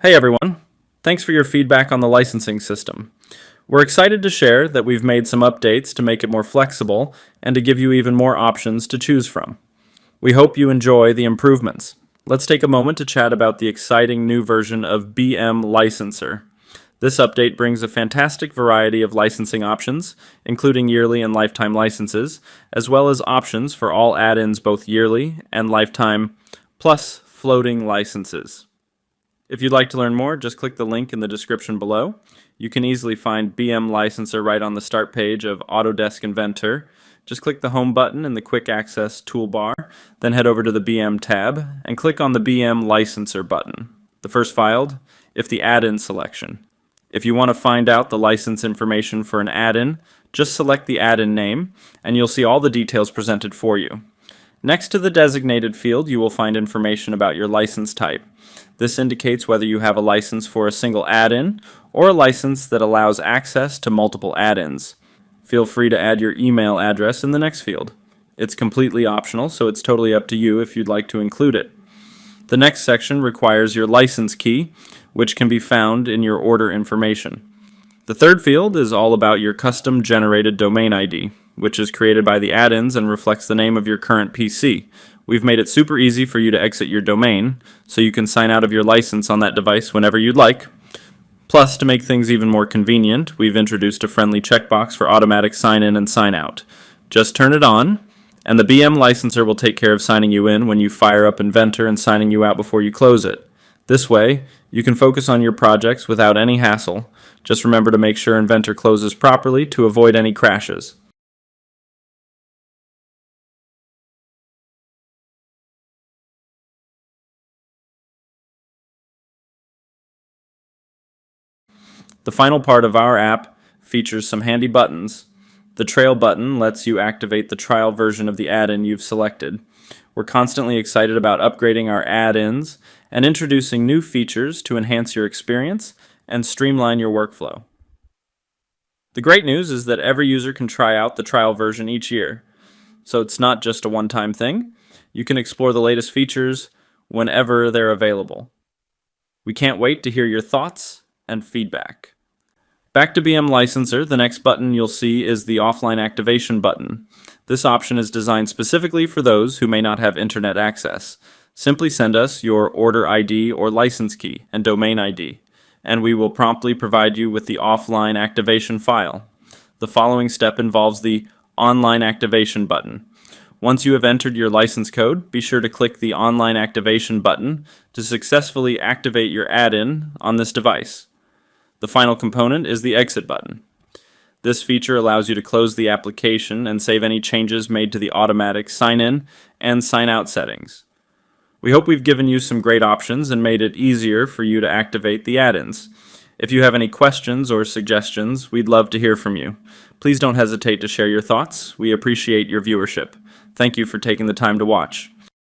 Hey everyone, thanks for your feedback on the licensing system. We're excited to share that we've made some updates to make it more flexible and to give you even more options to choose from. We hope you enjoy the improvements. Let's take a moment to chat about the exciting new version of BM Licenser. This update brings a fantastic variety of licensing options, including yearly and lifetime licenses, as well as options for all add-ins both yearly and lifetime, plus floating licenses. If you'd like to learn more, just click the link in the description below. You can easily find BM Licenser right on the start page of Autodesk Inventor. Just click the Home button in the Quick Access toolbar, then head over to the BM tab and click on the BM Licenser button, the first filed, if the add-in selection. If you want to find out the license information for an add-in, just select the add-in name and you'll see all the details presented for you. Next to the designated field, you will find information about your license type. This indicates whether you have a license for a single add-in or a license that allows access to multiple add-ins. Feel free to add your email address in the next field. It's completely optional, so it's totally up to you if you'd like to include it. The next section requires your license key, which can be found in your order information. The third field is all about your custom-generated domain ID, which is created by the add-ins and reflects the name of your current PC. We've made it super easy for you to exit your domain, so you can sign out of your license on that device whenever you'd like. Plus, to make things even more convenient, we've introduced a friendly checkbox for automatic sign-in and sign-out. Just turn it on, and the BM licenser will take care of signing you in when you fire up Inventor and signing you out before you close it. This way, you can focus on your projects without any hassle. Just remember to make sure Inventor closes properly to avoid any crashes. The final part of our app features some handy buttons. The Trail button lets you activate the trial version of the add-in you've selected. We're constantly excited about upgrading our add-ins and introducing new features to enhance your experience and streamline your workflow. The great news is that every user can try out the trial version each year. So it's not just a one-time thing. You can explore the latest features whenever they're available. We can't wait to hear your thoughts and feedback. Back to BM Licenser, the next button you'll see is the offline activation button. This option is designed specifically for those who may not have internet access. Simply send us your order ID or license key and domain ID, and we will promptly provide you with the offline activation file. The following step involves the online activation button. Once you have entered your license code, be sure to click the online activation button to successfully activate your add-in on this device. The final component is the exit button. This feature allows you to close the application and save any changes made to the automatic sign-in and sign-out settings. We hope we've given you some great options and made it easier for you to activate the add-ins. If you have any questions or suggestions, we'd love to hear from you. Please don't hesitate to share your thoughts. We appreciate your viewership. Thank you for taking the time to watch.